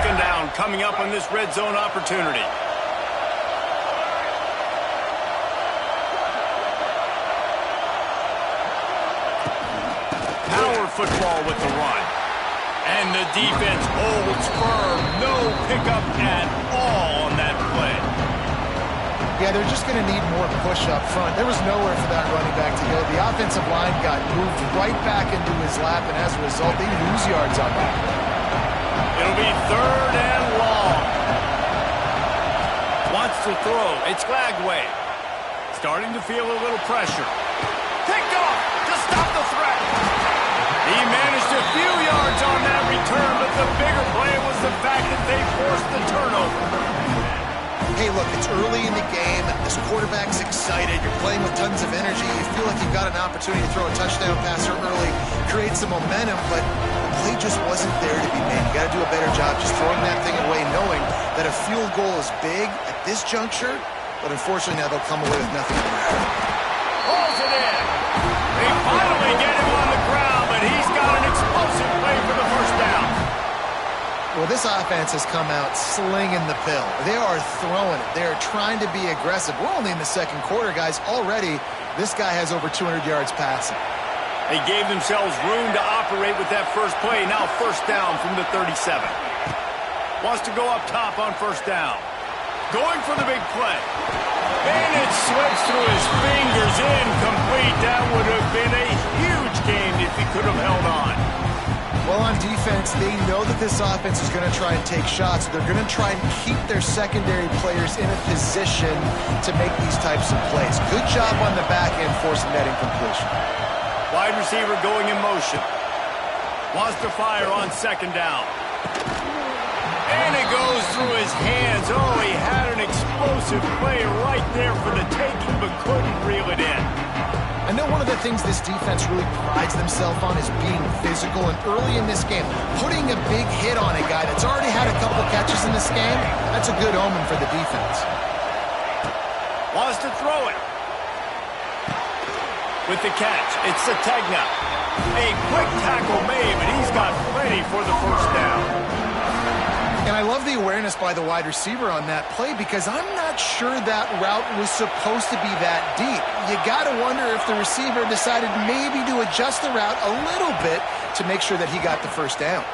Second down coming up on this red zone opportunity. Power football with the run. And the defense holds firm. No pickup at all on that play. Yeah, they're just going to need more push up front. There was nowhere for that running back to go. The offensive line got moved right back into his lap, and as a result, they lose yards on that. It'll be third and long. Wants to throw. It's Glagway. Starting to feel a little pressure. Picked off to stop the threat. He managed a few yards on that return, but the bigger play was the fact that they forced the turnover. Hey, look, it's early in the game. This quarterback's excited. You're playing with tons of energy. You feel like you've got an opportunity to throw a touchdown passer early, create some momentum, but the play just wasn't there to be made. You got to do a better job just throwing that thing away, knowing that a field goal is big at this juncture, but unfortunately now they'll come away with nothing. Pulls it in. They finally get him on the ground, but he's got an explosive play for the first down. Well, this offense has come out slinging the pill. They are throwing it. They are trying to be aggressive. We're only in the second quarter, guys. Already, this guy has over 200 yards passing. They gave themselves room to operate with that first play. Now first down from the 37. Wants to go up top on first down. Going for the big play. And it slips through his fingers. Incomplete. That would have been a huge game if he could have held on. Well, on defense, they know that this offense is going to try and take shots. They're going to try and keep their secondary players in a position to make these types of plays. Good job on the back end forcing that incompletion. Wide receiver going in motion. Wants to fire on second down. And it goes through his hands. Oh, he had an explosive play right there for the taking, but couldn't reel it in. I know one of the things this defense really prides themselves on is being physical, and early in this game, putting a big hit on a guy that's already had a couple catches in this game, that's a good omen for the defense. Wants to throw it. With the catch, it's Sategna. A quick tackle made, but he's got plenty for the first down. And I love the awareness by the wide receiver on that play because I'm not sure that route was supposed to be that deep. You got to wonder if the receiver decided maybe to adjust the route a little bit to make sure that he got the first down.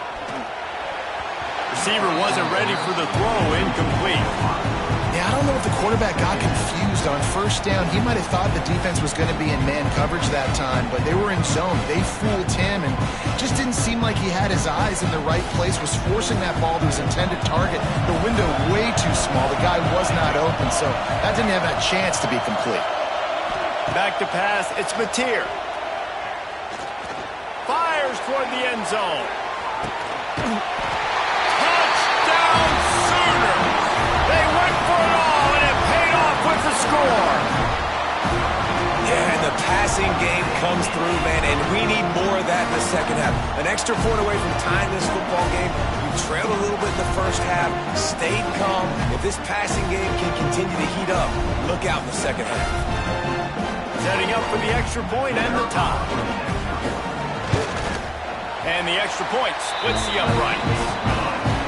Receiver wasn't ready for the throw, incomplete. Yeah, I don't know if the quarterback got confused on first down. He might have thought the defense was going to be in man coverage that time, but they were in zone. They fooled him and just didn't seem like he had his eyes in the right place, was forcing that ball to his intended target. The window way too small. The guy was not open, so that didn't have a chance to be complete. Back to pass, it's Mateer. Fires toward the end zone. Touchdown Sooner! They went for it all, and it paid off with the score. Yeah, and the passing game comes through, man, and we need more of that in the second half. An extra point away from tying this football game. You trailed a little bit in the first half, stayed calm. If this passing game can continue to heat up, look out in the second half. Setting up for the extra point and the tie. And the extra point splits the uprights.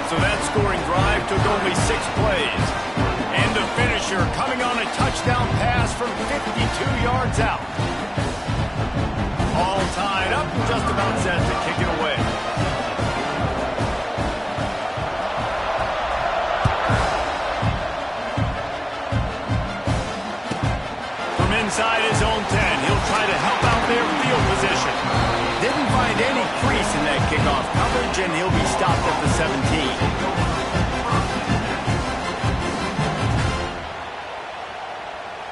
So that scoring drive took only 6 plays. And the finisher coming on a touchdown pass from 52 yards out. All tied up and just about set to kick it away. From inside his own 10, he'll try to help out their field position. Didn't find any crease in that kickoff coverage, and he'll be stopped at the 17.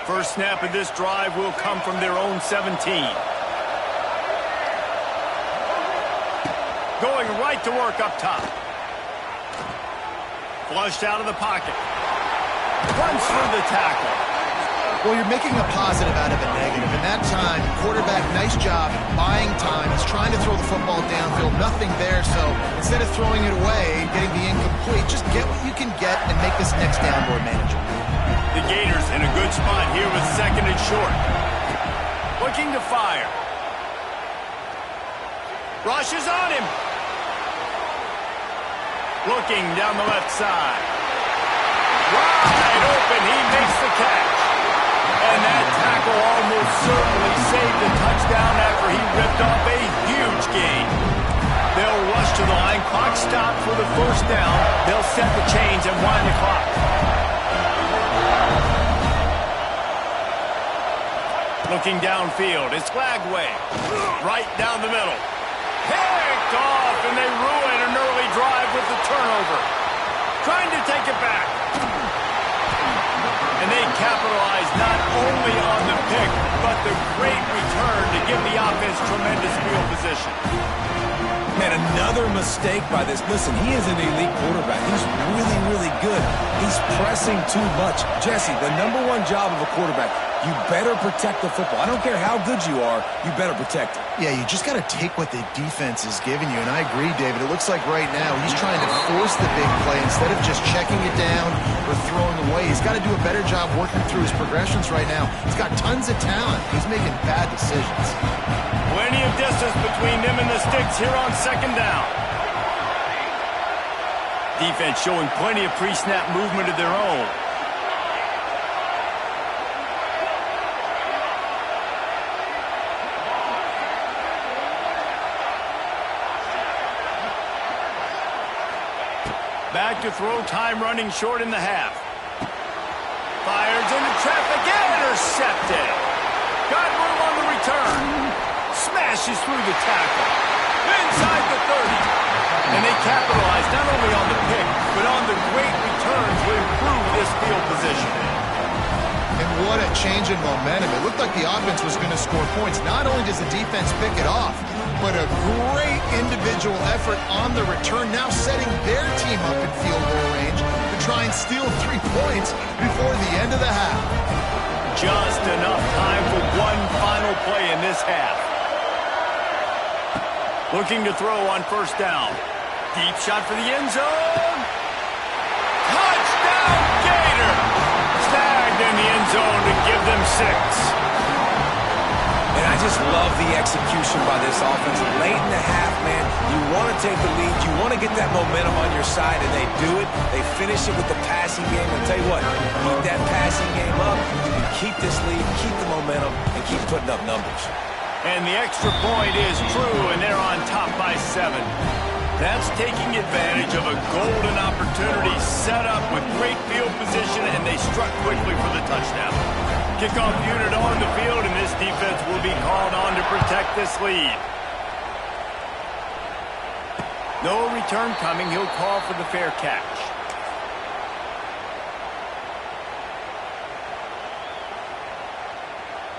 First snap of this drive will come from their own 17. Going right to work up top. Flushed out of the pocket. Runs through the tackle. Well, you're making a positive out of a negative. In that time, quarterback, nice job buying time. He's trying to throw the football downfield. Nothing there, so instead of throwing it away and getting the incomplete, just get what you can get and make this next down more manageable. The Gators in a good spot here with second and short. Looking to fire. Rushes on him. Looking down the left side. Wide open, he makes the catch. And that tackle almost certainly saved a touchdown after he ripped off a huge gain. They'll rush to the line. Clock stopped for the first down. They'll set the chains and wind the clock. Looking downfield, it's Flagway. Right down the middle. Picked off, and they ruin an early drive with the turnover. Trying to take it back. And they capitalize not only on the pick, but the great return to give the offense tremendous field position. And another mistake by this. Listen, he is an elite quarterback. He's really, really good. He's pressing too much. Jesse, the #1 job of a quarterback, you better protect the football. I don't care how good you are, you better protect it. Yeah, you just got to take what the defense is giving you. And I agree, David. It looks like right now he's trying to force the big play instead of just checking it down or throwing away. He's got to do a better job working through his progressions right now. He's got tons of talent. He's making bad decisions. Plenty of distance between them and the sticks here on second down. Defense showing plenty of pre-snap movement of their own. Back to throw, time running short in the half. Fires into traffic, intercepted. Got room on the return. Smashes through the tackle. Inside the 30. And they capitalize not only on the pick, but on the great return to improve this field position. And what a change in momentum. It looked like the offense was going to score points. Not only does the defense pick it off, but a great individual effort on the return, now setting their team up in field goal range to try and steal 3 points before the end of the half. Just enough time for one final play in this half. Looking to throw on first down. Deep shot for the end zone. Touchdown, Gator! Snagged in the end zone to give them 6. And I just love the execution by this offense. Late in the half, man, you want to take the lead. You want to get that momentum on your side, and they do it. They finish it with the passing game. I'll tell you what, keep that passing game up. You can keep this lead, keep the momentum, and keep putting up numbers. And the extra point is true, and they're on top by 7. That's taking advantage of a golden opportunity set up with great field position, and they struck quickly for the touchdown. Kickoff unit on the field, and this defense will be called on to protect this lead. No return coming. He'll call for the fair catch.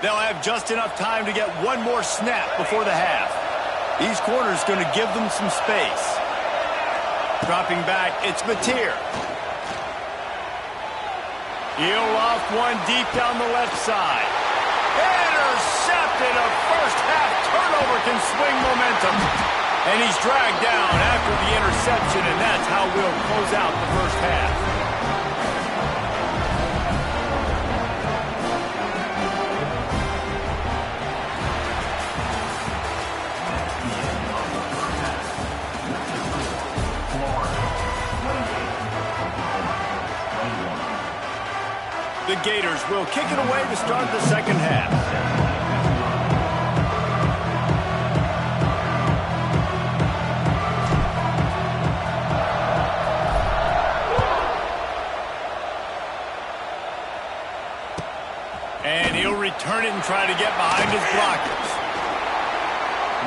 They'll have just enough time to get one more snap before the half. These corners going to give them some space. Dropping back, it's Mateer. He'll loft one deep down the left side. Intercepted. A first-half turnover can swing momentum. And he's dragged down after the interception, and that's how we'll close out the first half. The Gators will kick it away to start the second half. And he'll return it and try to get behind his blockers.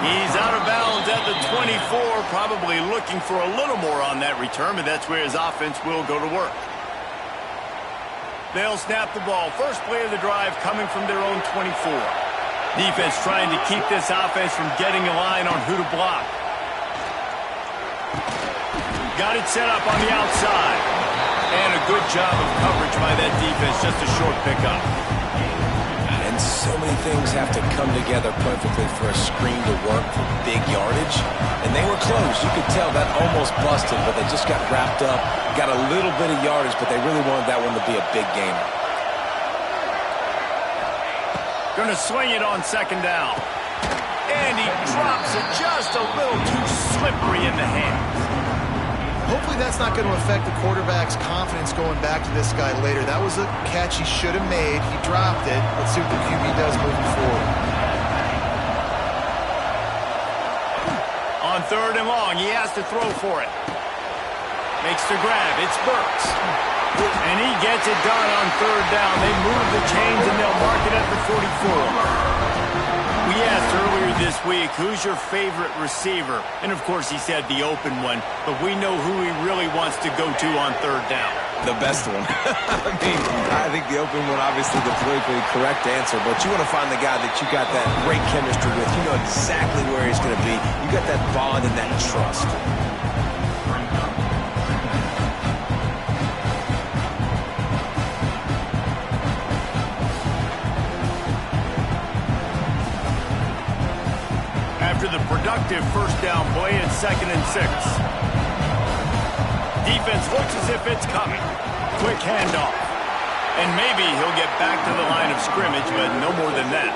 He's out of bounds at the 24, probably looking for a little more on that return, but that's where his offense will go to work. They'll snap the ball. First play of the drive coming from their own 24. Defense trying to keep this offense from getting a line on who to block. Got it set up on the outside. And a good job of coverage by that defense. Just a short pickup. And so many things have to come together perfectly for a screen to work for big yardage. And they were close. You could tell that almost busted, but they just got wrapped up. Got a little bit of yardage, but they really wanted that one to be a big game. Going to swing it on second down. And he drops it just a little too slippery in the hands. Hopefully that's not going to affect the quarterback's confidence going back to this guy later. That was a catch he should have made. He dropped it. Let's see what the QB does moving forward. On 3rd and long, he has to throw for it. Makes the grab. It's Burks. And he gets it done on 3rd down. They move the chains, and they'll mark it at the 44. We asked earlier this week, who's your favorite receiver? And, of course, he said the open one. But we know who he really wants to go to on 3rd down. The best one. I think the open one, obviously the politically correct answer, but you want to find the guy that you got that great chemistry with. You know exactly where he's going to be. You got that bond and that trust. After the productive 1st down play, it's 2nd and 6. Defense looks as if it's coming. Quick handoff. And maybe he'll get back to the line of scrimmage, but no more than that.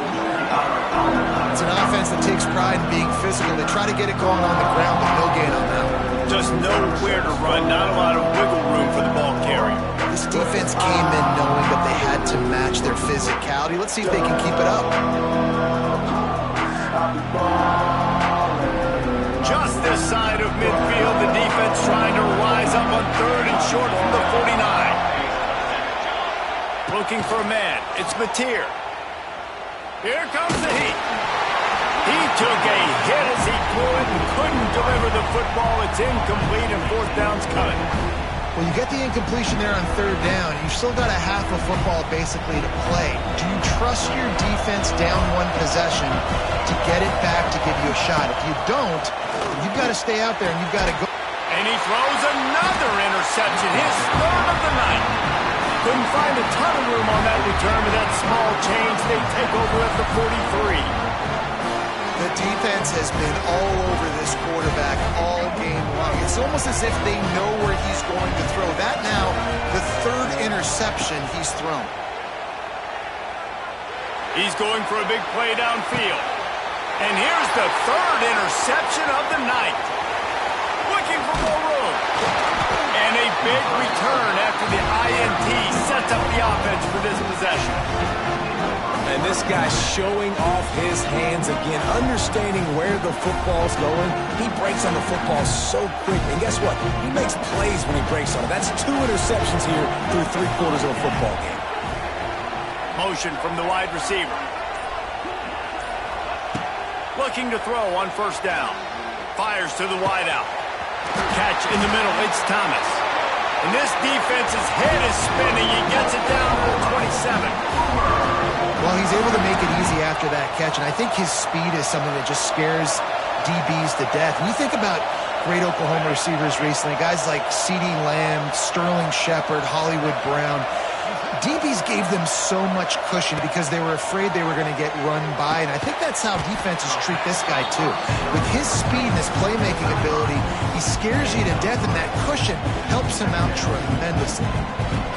It's an offense that takes pride in being physical. They try to get it going on the ground, but no gain on that one. Just nowhere to run, not a lot of wiggle room for the ball carrier. This defense came in knowing that they had to match their physicality. Let's see if they can keep it up. Just this side of midfield, the defense trying to rise up on 3rd and short from the 49. Looking for a man. It's Mateer. Here comes the heat. He took a hit as he threw it and couldn't deliver the football. It's incomplete and 4th down's coming. Well, you get the incompletion there on 3rd down. You've still got a half of football basically to play. Do you trust your defense down one possession to get it back to give you a shot? If you don't, you've got to stay out there and you've got to go. And he throws another interception, his 3rd of the night. Couldn't find a ton of room on that return with that small change. They take over at the 43. The defense has been all over this quarterback all game long. It's almost as if they know where he's going to throw. That now, the 3rd interception he's thrown. He's going for a big play downfield. And here's the 3rd interception of the night. Looking for more room. And a big return after the INT sets up the offense for this possession. And this guy's showing off his hands again, understanding where the football's going. He breaks on the football so quick. And guess what? He makes plays when he breaks on it. That's 2 interceptions here through 3/4 of a football game. Motion from the wide receiver. Looking to throw on 1st down. Fires to the wideout. Catch in the middle. It's Thomas. And this defense's head is spinning. He gets it down to the 27. Well, he's able to make it easy after that catch, and I think his speed is something that just scares DBs to death. When you think about great Oklahoma receivers recently, guys like CeeDee Lamb, Sterling Shepard, Hollywood Brown, DBs gave them so much cushion because they were afraid they were going to get run by, and I think that's how defenses treat this guy too. With his speed and his playmaking ability, he scares you to death, and that cushion helps him out tremendously.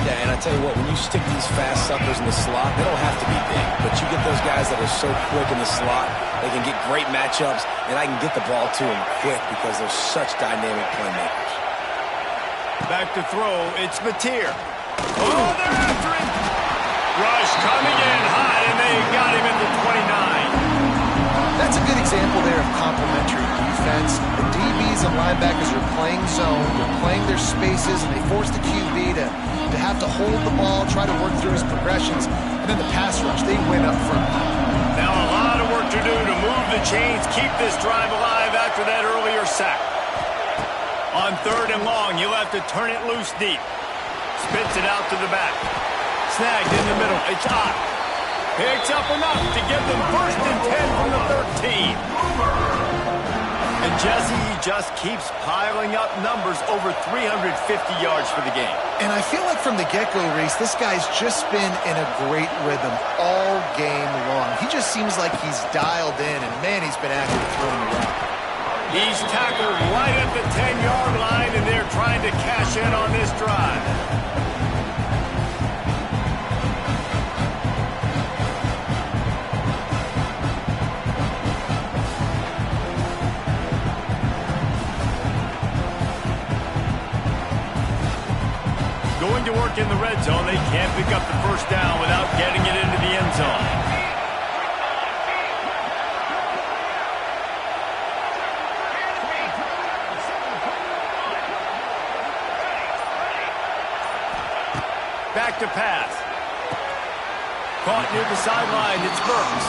Yeah, and I tell you what, when you stick these fast suckers in the slot, they don't have to be big, but you get those guys that are so quick in the slot, they can get great matchups, and I can get the ball to them quick because they're such dynamic playmakers. Back to throw, it's Mateer. Oh, they're after him. Rush coming in high, and they got him at the 29. That's a good example there of complementary defense. The DBs and linebackers are playing zone, they're playing their spaces, and they force the QB to have to hold the ball, try to work through his progressions, and then the pass rush, they win up front. Now a lot of work to do to move the chains, keep this drive alive after that earlier sack. On 3rd and long, you'll have to turn it loose deep. Spits it out to the back. Snagged in the middle. It's Ncaa. Picks up enough to give them 1st and 10 from the 13. And Jesse just keeps piling up numbers over 350 yards for the game. And I feel like from the get-go, Reese, this guy's just been in a great rhythm all game long. He just seems like he's dialed in, and man, he's been active throwing the rock. He's tackled right at the 10-yard line, and they're trying to cash in on this drive. to work in the red zone. They can't pick up the first down without getting it into the end zone. Back to pass. Caught near the sideline. It's Burks.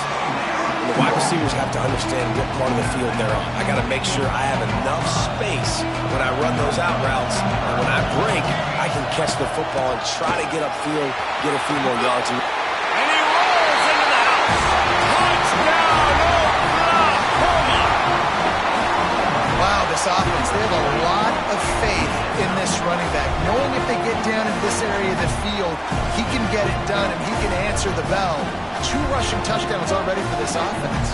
The wide receivers have to understand what part of the field they're on. I got to make sure I have enough space when I run those out routes. And when I break, I can catch the football and try to get upfield, get a few more yards. And he rolls into the house. Touchdown, Oklahoma! Wow, this offense, they have a lot of faith in this running back. Knowing if they get down into this area of the field, he can get it done and he can answer the bell. 2 rushing touchdowns already for this offense.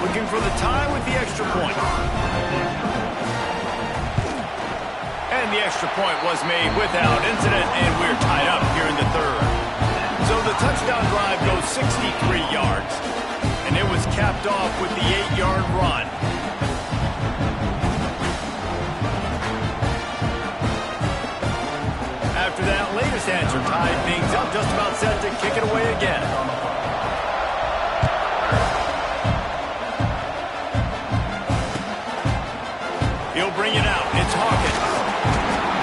Looking for the tie with the extra point. And the extra point was made without incident, and we're tied up here in the third. So the touchdown drive goes 63 yards, and it was capped off with the 8-yard run. After that latest answer tied things up, just about set to kick it away again. He'll bring it out. It's Hawkins.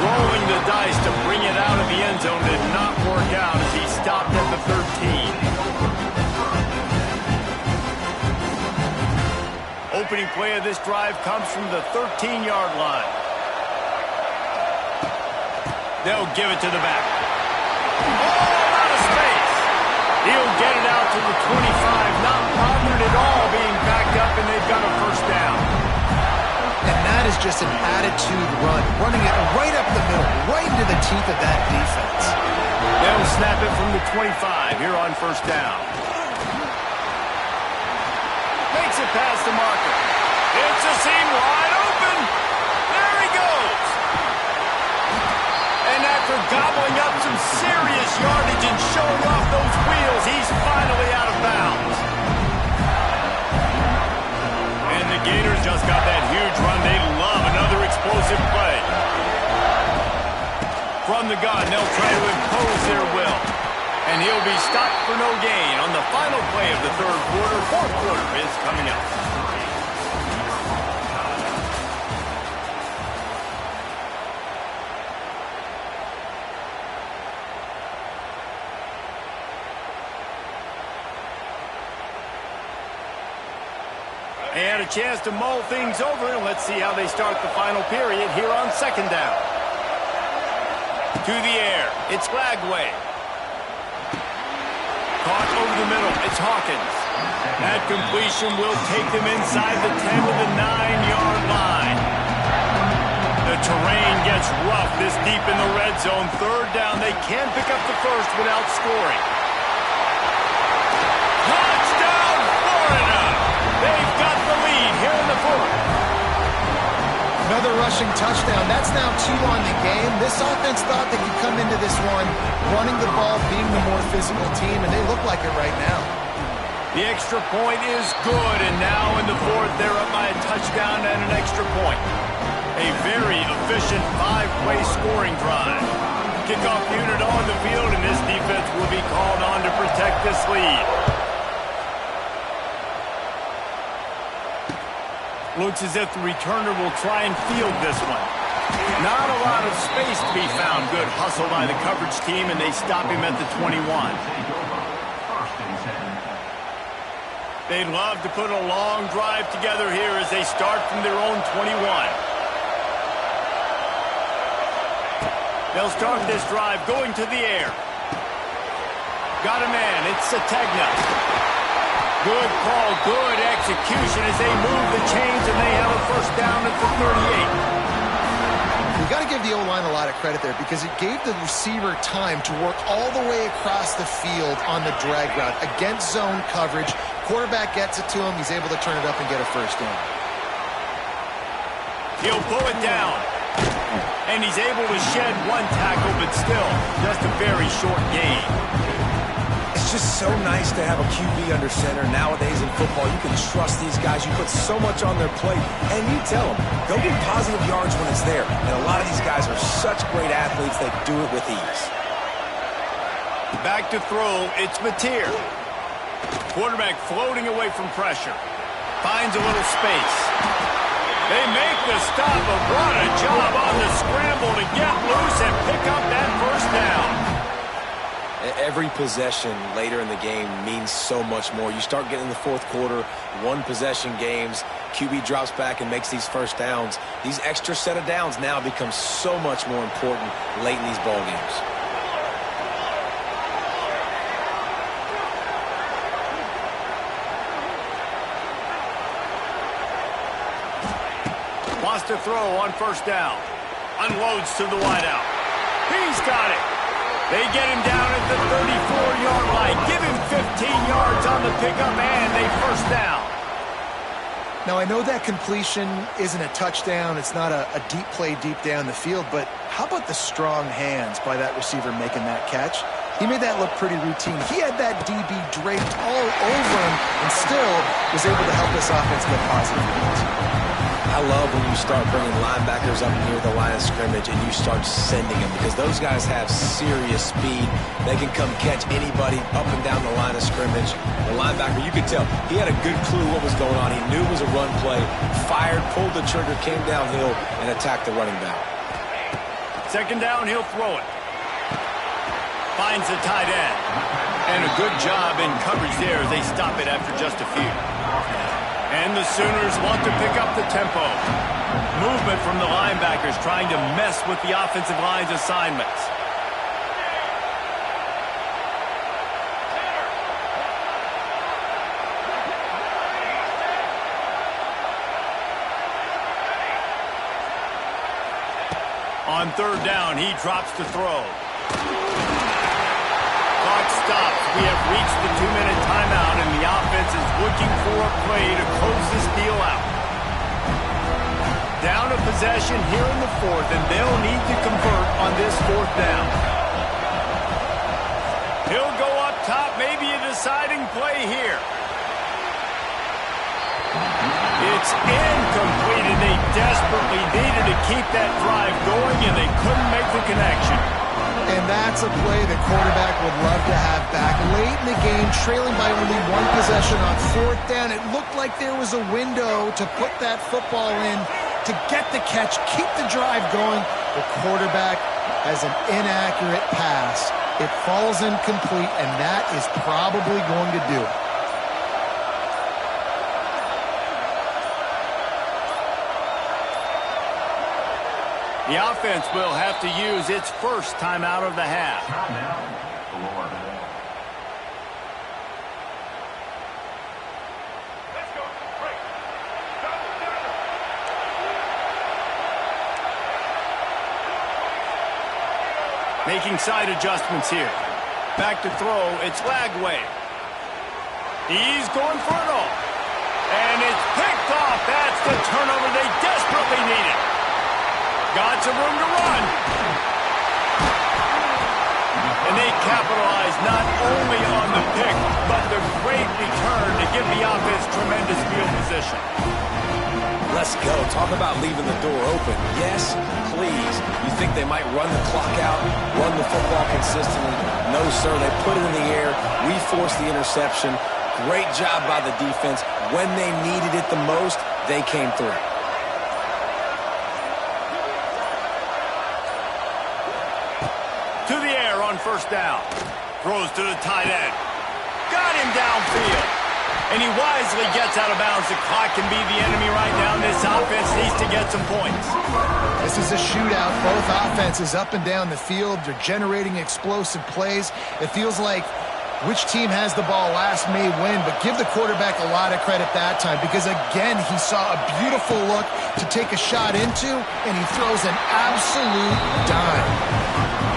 Rolling the dice to bring it out of the end zone did not work out as he stopped at the 13. Opening play of this drive comes from the 13-yard line. They'll give it to the back. Oh, out of space. He'll get it out to the 25, not bothered at all being backed up, and they've got a first down. And that is just an attitude run, running it right up the middle, right into the teeth of that defense. They'll snap it from the 25 here on first down. Makes it past the marker. It's a seam wide open. There he goes. And after gobbling up some serious yardage and showing off those wheels, he's finally out of bounds. And the Gators just got that huge run. They love another explosive play. From the gun, they'll try to impose their will. And he'll be stopped for no gain on the final play of the third quarter. Fourth quarter is coming up. And a chance to mull things over, and let's see how they start the final period here on second down. To the air, it's Flagway. Caught over the middle, it's Hawkins. That completion will take them inside the 10 to the 9-yard line. The terrain gets rough this deep in the red zone. Third down, they can pick up the first without scoring. Touchdown, Florida! They've got the lead here in the fourth. Another rushing touchdown. That's now 2 on the game. This offense thought they could come into this one running the ball, being the more physical team, and they look like it right now. The extra point is good, and now in the fourth, they're up by a touchdown and an extra point. A very efficient 5-play scoring drive. Kickoff unit on the field, and this defense will be called on to protect this lead. Looks as if the returner will try and field this one. Not a lot of space to be found. Good hustle by the coverage team, and they stop him at the 21. They'd love to put a long drive together here as they start from their own 21. They'll start this drive going to the air. Got a man. It's Sategna. Good call, good execution as they move the chains, and they have a first down at the 38. You got to give the O-line a lot of credit there because it gave the receiver time to work all the way across the field on the drag route against zone coverage. Quarterback gets it to him. He's able to turn it up and get a first down. He'll pull it down. And he's able to shed one tackle, but still just a very short gain. It's just so nice to have a QB under center. Nowadays in football, you can trust these guys. You put so much on their plate, and you tell them, go get positive yards when it's there. And a lot of these guys are such great athletes, they do it with ease. Back to throw, it's Mateer. Quarterback floating away from pressure. Finds a little space. They make the stop, but what a job on the scramble to get loose and pick up that first down. Every possession later in the game means so much more. You start getting in the fourth quarter, one-possession games, QB drops back and makes these first downs. These extra set of downs now become so much more important late in these ball games. Wants to throw on first down. Unloads to the wideout. He's got it. They get him down at the 34-yard line. Give him 15 yards on the pickup, and they first down. Now, I know that completion isn't a touchdown. It's not a deep play deep down the field, but how about the strong hands by that receiver making that catch? He made that look pretty routine. He had that DB draped all over him and still was able to help this offense get positive yards. I love when you start bringing linebackers up near the line of scrimmage and you start sending them, because those guys have serious speed. They can come catch anybody up and down the line of scrimmage. The linebacker, you could tell, he had a good clue what was going on. He knew it was a run play, fired, pulled the trigger, came downhill, and attacked the running back. Second down, he'll throw it. Finds the tight end. And a good job in coverage there as they stop it after just a few. And the Sooners want to pick up the tempo. Movement from the linebackers trying to mess with the offensive line's assignments. On third down, he drops to throw. Clock stops. We have reached the 2-minute timeout, and the offense is looking for a play to close this deal out. Down a possession here in the fourth, and they'll need to convert on this fourth down. He'll go up top, maybe a deciding play here. It's incomplete, and they desperately needed to keep that drive going, and they couldn't make the connection. And that's a play the quarterback would love to have back. Late in the game, trailing by only one possession on fourth down, it looked like there was a window to put that football in, to get the catch, keep the drive going. The quarterback has an inaccurate pass. It falls incomplete, and that is probably going to do it. The offense will have to use its first timeout of the half. Making side adjustments here. Back to throw, it's Lagway. He's going for it all. And it's picked off. That's the turnover they desperately needed. Got some room to run. And they capitalize not only on the pick, but the great return to give the offense tremendous field position. Let's go. Talk about leaving the door open. Yes, please. You think they might run the clock out, run the football consistently? No, sir. They put it in the air. We forced the interception. Great job by the defense. When they needed it the most, they came through. To the air on first down. Throws to the tight end. Got him downfield. And he wisely gets out of bounds. The clock can be the enemy right now. This offense needs to get some points. This is a shootout. Both offenses up and down the field. They're generating explosive plays. It feels like which team has the ball last may win, but give the quarterback a lot of credit that time, because, again, he saw a beautiful look to take a shot into, and he throws an absolute dime.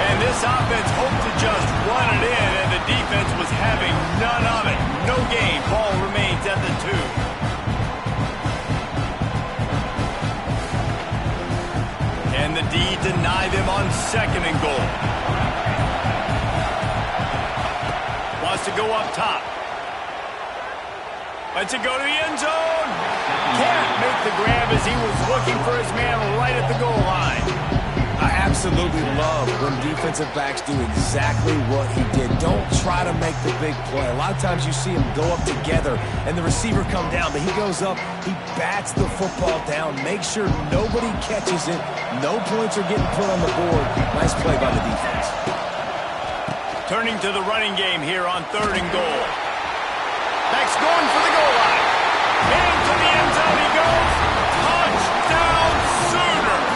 And this offense hoped to just run it in, and the defense was having none of it. No gain. Ball remains at the 2. And the D denied him on second and goal. wants to go up top. Lets it go to the end zone. Can't make the grab as he was looking for his man right at the goal line. I absolutely love when defensive backs do exactly what he did. Don't try to make the big play. A lot of times you see him go up together and the receiver come down, but he goes up, he bats the football down, makes sure nobody catches it, no points are getting put on the board. Nice play by the defense. Turning to the running game here on 3rd and goal. Back's going for the goal line. Into the end zone he goes. Touchdown Sooners.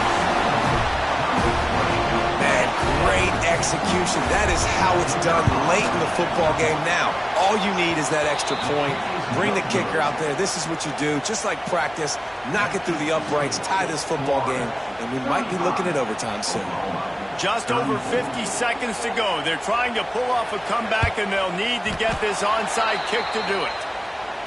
Man, great execution. That is how it's done late in the football game. Now, all you need is that extra point. Bring the kicker out there. This is what you do. Just like practice, knock it through the uprights, tie this football game, and we might be looking at overtime soon. Just over 50 seconds to go. They're trying to pull off a comeback, and they'll need to get this onside kick to do it.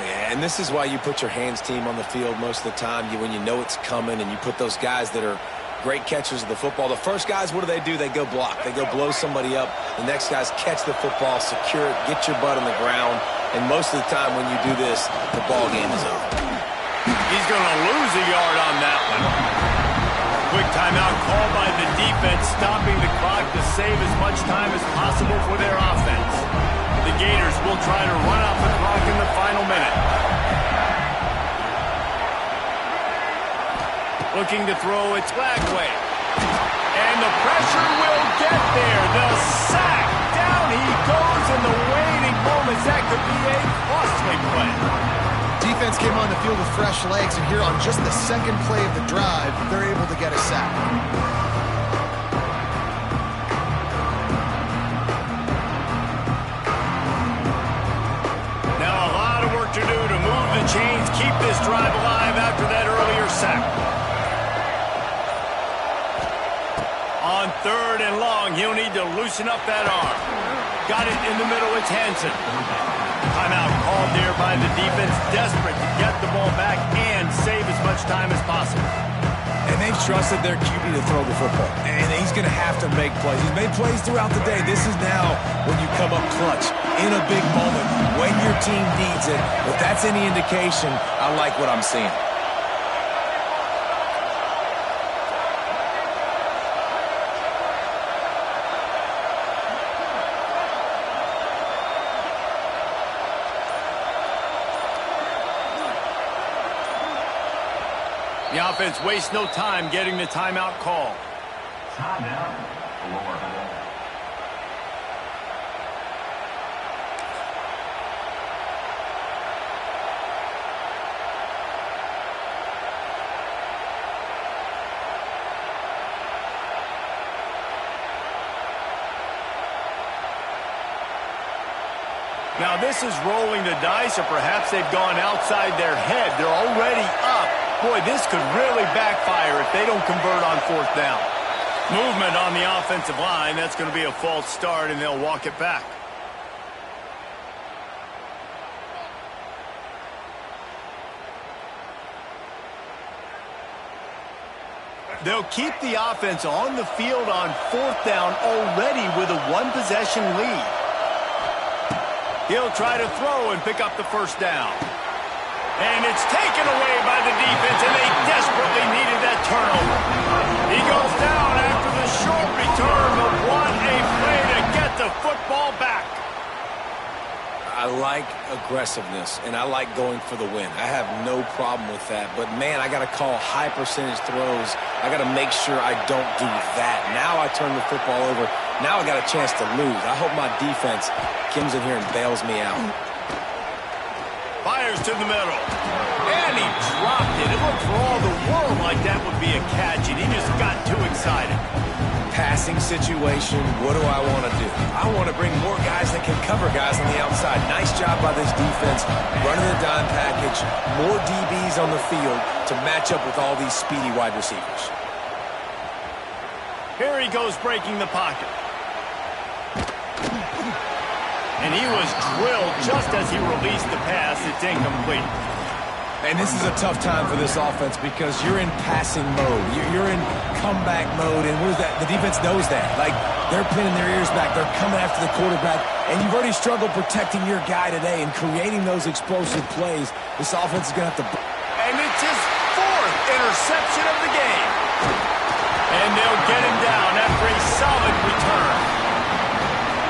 Yeah, and this is why you put your hands team on the field most of the time, when you know it's coming, and you put those guys that are great catchers of the football. The first guys, what do? They go block. They go blow somebody up. The next guys catch the football, secure it, get your butt on the ground, and most of the time when you do this, the ball game is over. He's going to lose a yard on that one. Quick timeout called by the defense, stopping the clock to save as much time as possible for their offense. The Gators will try to run out the clock in the final minute. Looking to throw, it's Lagway. And the pressure will get there. The sack. Down he goes in the waiting moments. That could be a costly play. Defense came on the field with fresh legs, and here on just the second play of the drive, they're able to get a sack. Now a lot of work to do to move the chains, keep this drive alive after that earlier sack. On 3rd and long, he'll need to loosen up that arm. Got it in the middle, it's Hansen. Timeout called there by the defense, desperate to get the ball back and save as much time as possible. And they've trusted their QB to throw the football. And he's going to have to make plays. He's made plays throughout the day. This is now when you come up clutch in a big moment when your team needs it. If that's any indication, I like what I'm seeing. The offense wastes no time getting the timeout call. Timeout, Florida. Now this is rolling the dice, or perhaps they've gone outside their head. They're already up. Boy, this could really backfire if they don't convert on 4th down. Movement on the offensive line. That's going to be a false start, and they'll walk it back. They'll keep the offense on the field on 4th down already with a 1-possession lead. He'll try to throw and pick up the 1st down. And it's taken away by the defense, and they desperately needed that turnover. He goes down after the short return, but what a play to get the football back. I like aggressiveness, and I like going for the win. I have no problem with that. But, man, I got to call high-percentage throws. I got to make sure I don't do that. Now I turn the football over. Now I got a chance to lose. I hope my defense comes in here and bails me out. Fires to the middle. And he dropped it. It looked for all the world like that would be a catch, and he just got too excited. Passing situation, what do I want to do? I want to bring more guys that can cover guys on the outside. Nice job by this defense, running the dime package, more DBs on the field to match up with all these speedy wide receivers. Here he goes breaking the pocket. And he was drilled just as he released the pass. It's incomplete. And this is a tough time for this offense because you're in passing mode. You're in comeback mode, and what is that? The defense knows that. Like, they're pinning their ears back. They're coming after the quarterback, and you've already struggled protecting your guy today and creating those explosive plays. This offense is going to have to... And it's his 4th interception of the game. And they'll get him down after a solid return.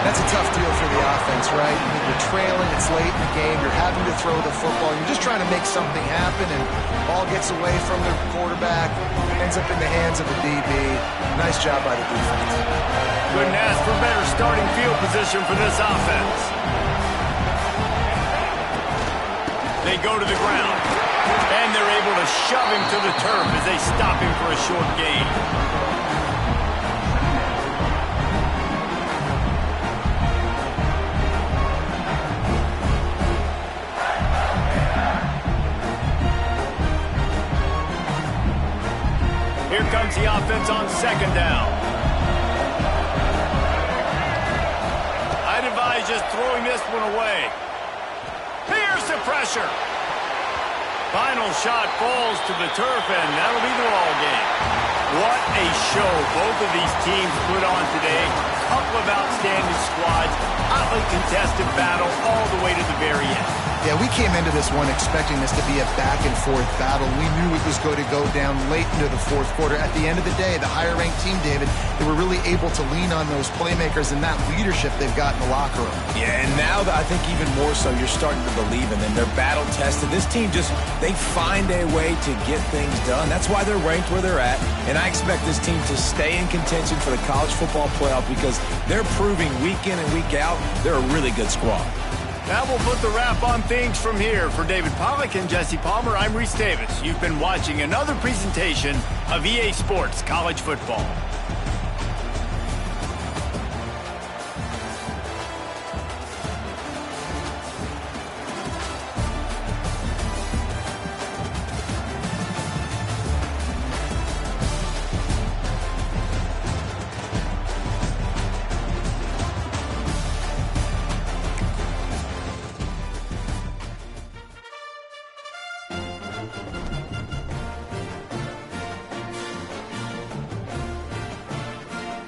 That's a tough deal for the offense, right? You're trailing, it's late in the game, you're having to throw the football, you're just trying to make something happen, and ball gets away from the quarterback, ends up in the hands of the DB. Nice job by the defense. Couldn't ask for better starting field position for this offense. They go to the ground, and they're able to shove him to the turf as they stop him for a short gain. Here comes the offense on 2nd down. I'd advise just throwing this one away. Here's the pressure. Final shot falls to the turf, and that'll be the ball game. What a show both of these teams put on today. Couple of outstanding squads. Hotly contested battle all the way to the very end. Yeah, we came into this one expecting this to be a back-and-forth battle. We knew it was going to go down late into the 4th quarter. At the end of the day, the higher-ranked team, David, they were really able to lean on those playmakers and that leadership they've got in the locker room. Yeah, and now I think even more so, you're starting to believe in them. They're battle-tested. This team they find a way to get things done. That's why they're ranked where they're at, and I expect this team to stay in contention for the college football playoff because they're proving week in and week out they're a really good squad. That will put the wrap on things from here. For David Pollack and Jesse Palmer, I'm Reese Davis. You've been watching another presentation of EA Sports College Football.